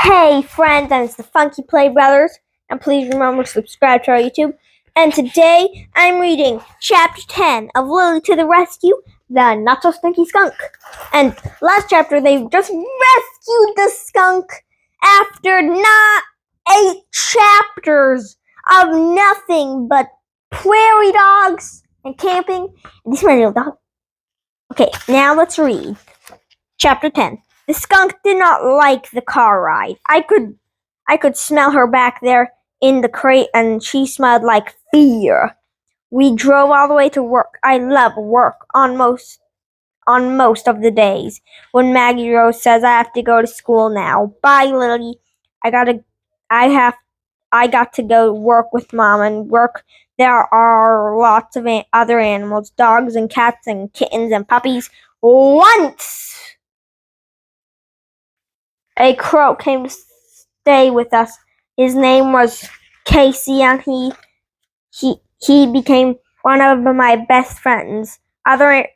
Hey friends, and it's the funkyplaybrothers, and please remember to subscribe to our YouTube. And today I'm reading Chapter 10 of Lily to the Rescue, the Not So Stinky Skunk. And last chapter they just rescued the skunk after not 8 chapters of nothing but prairie dogs and camping. And this is my little dog. Okay, now let's read Chapter 10. The skunk did not like the car ride. I could smell her back there in the crate, and she smelled like fear. We drove all the way to work. I love work on most of the days. When Maggie Rose says I have to go to school now. Bye, Lily. I got to go work with Mom and work. There are lots of other animals, dogs and cats and kittens and puppies. Once a crow came to stay with us. His name was Casey, and he became one of my best friends. Another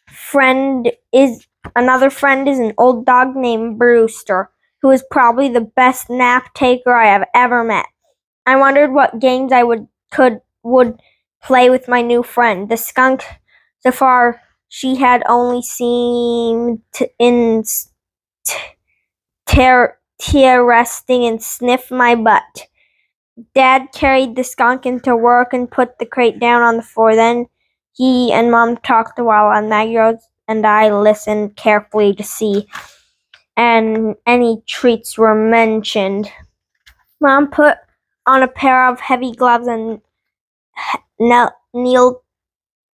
friend is an old dog named Brewster, who is probably the best nap taker I have ever met. I wondered what games I would play with my new friend, the skunk. So far, she had only seemed resting and sniff my butt. Dad carried the skunk into work and put the crate down on the floor. Then he and Mom talked a while, and Maggie Rose and I listened carefully to see and any treats were mentioned. Mom put on a pair of heavy gloves and kneeled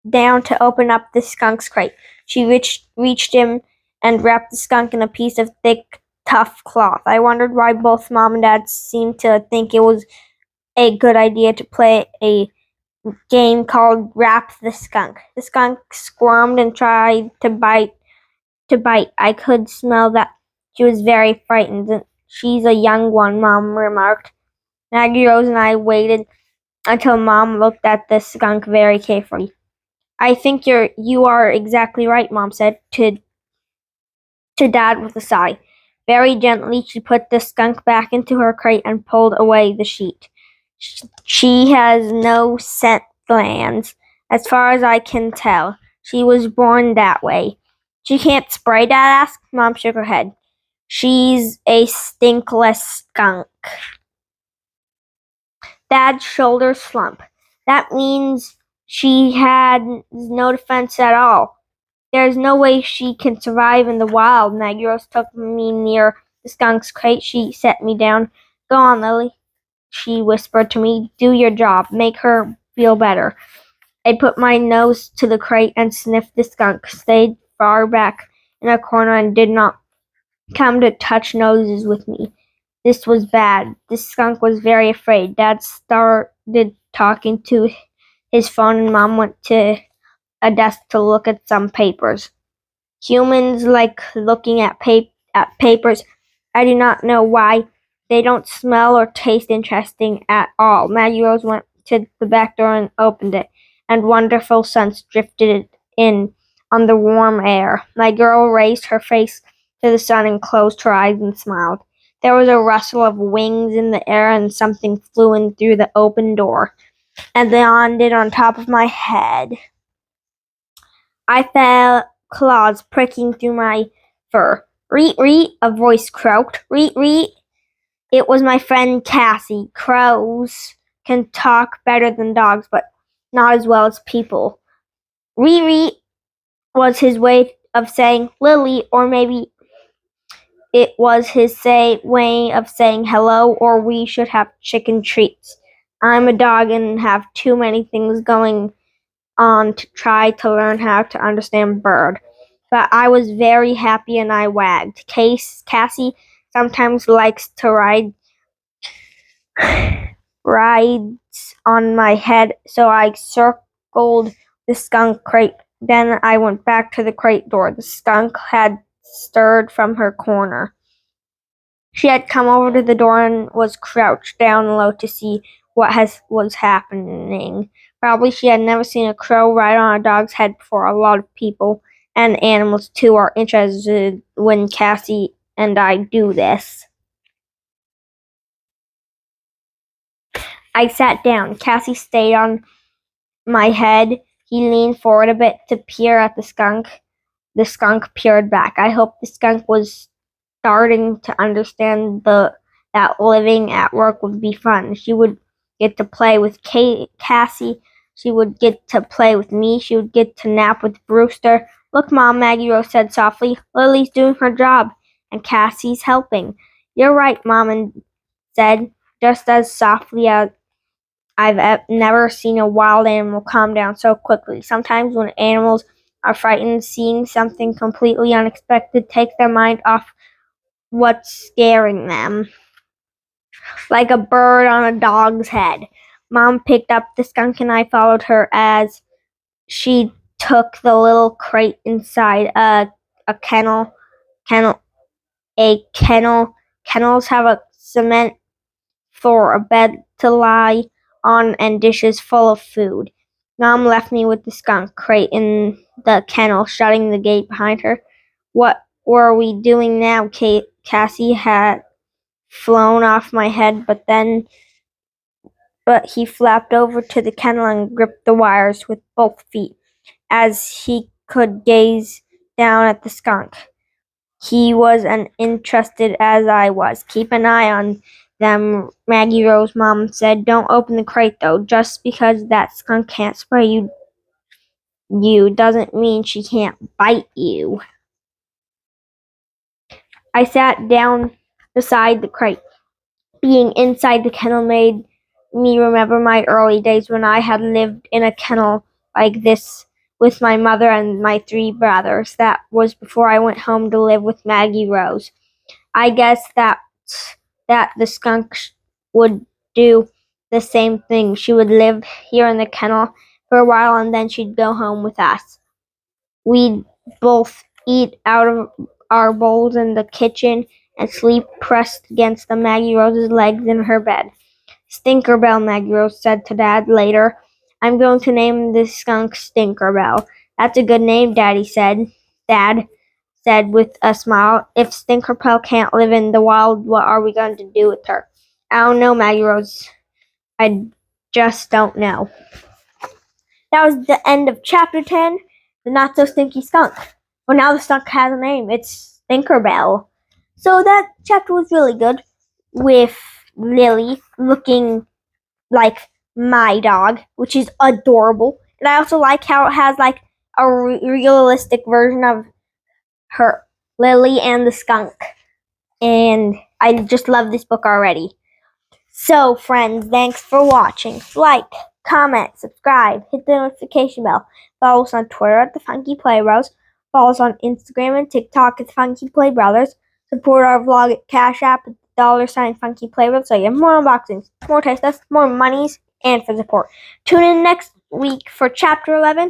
down to open up the skunk's crate. She reached him and wrapped the skunk in a piece of thick, tough cloth. I wondered why both Mom and Dad seemed to think it was a good idea to play a game called Wrap the Skunk. The skunk squirmed and tried to bite. I could smell that she was very frightened. She's a young one, Mom remarked. Maggie Rose and I waited until Mom looked at the skunk very carefully. I think you are exactly right, Mom said to Dad with a sigh. Very gently, she put the skunk back into her crate and pulled away the sheet. She has no scent glands, as far as I can tell. She was born that way. She can't spray, Dad asked. Mom shook her head. She's a stinkless skunk. Dad's shoulders slumped. That means she had no defense at all. There's no way she can survive in the wild. Maggie Rose took me near the skunk's crate. She set me down. Go on, Lily, she whispered to me. Do your job. Make her feel better. I put my nose to the crate and sniffed the skunk, stayed far back in a corner, and did not come to touch noses with me. This was bad. The skunk was very afraid. Dad started talking to his phone, and Mom went to a desk to look at some papers. Humans like looking at papers. I do not know why. They don't smell or taste interesting at all. Maggie Rose went to the back door and opened it, and wonderful scents drifted in on the warm air. My girl raised her face to the sun and closed her eyes and smiled. There was a rustle of wings in the air, and something flew in through the open door and landed on top of my head. I felt claws pricking through my fur. Reet, reet, a voice croaked. Reet, reet. It was my friend Cassie. Crows can talk better than dogs, but not as well as people. Reet, reet was his way of saying Lily, or maybe it was his way of saying hello, or we should have chicken treats. I'm a dog and have too many things going on to try to learn how to understand bird. But I was very happy and I wagged. Cassie sometimes likes to rides on my head, so I circled the skunk crate. Then I went back to the crate door. The skunk had stirred from her corner. She had come over to the door and was crouched down low to see what was happening. Probably she had never seen a crow ride on a dog's head before. A lot of people and animals too are interested when Cassie and I do this. I sat down. Cassie stayed on my head. He leaned forward a bit to peer at the skunk. The skunk peered back. I hoped the skunk was starting to understand that living at work would be fun. She would get to play with Cassie. She would get to play with me. She would get to nap with Brewster. Look, Mom, Maggie Rose said softly. Lily's doing her job, and Cassie's helping. You're right, Mom said, just as softly as I've never seen a wild animal calm down so quickly. Sometimes when animals are frightened, seeing something completely unexpected takes their mind off what's scaring them. Like a bird on a dog's head. Mom picked up the skunk and I followed her as she took the little crate inside a kennel. Kennels have a cement floor, a bed to lie on, and dishes full of food. Mom left me with the skunk crate in the kennel, shutting the gate behind her. What were we doing now? Cassie had flown off my head, but he flapped over to the kennel and gripped the wires with both feet as he could gaze down at the skunk. He was as interested as I was. Keep an eye on them, Maggie Rose, Mom said. Don't open the crate, though. Just because that skunk can't spray you doesn't mean she can't bite you. I sat down beside the crate. Being inside the kennel made me remember my early days when I had lived in a kennel like this with my mother and my 3 brothers. That was before I went home to live with Maggie Rose. I guess that the skunk would do the same thing. She would live here in the kennel for a while and then she'd go home with us. We'd both eat out of our bowls in the kitchen and sleep pressed against the Maggie Rose's legs in her bed. Stinkerbell, Maggie Rose said to Dad later. I'm going to name this skunk Stinkerbell. That's a good name, Daddy said. Dad said with a smile. If Stinkerbell can't live in the wild, what are we going to do with her? I don't know, Maggie Rose. I just don't know. That was the end of chapter 10, The Not So Stinky Skunk. Well, now the skunk has a name. It's Stinkerbell. So that chapter was really good, with Lily looking like my dog, which is adorable. And I also like how it has like a realistic version of her, Lily and the skunk. And I just love this book already. So, friends, thanks for watching. Like, comment, subscribe, hit the notification bell. Follow us on Twitter at the Funky Playbros. Follow us on Instagram and TikTok at the Funky Playbrothers. Support our vlog at cashapp at $ Funky Playbrothers so you have more unboxings, more taste tests, more monies, and for support. Tune in next week for chapter 11.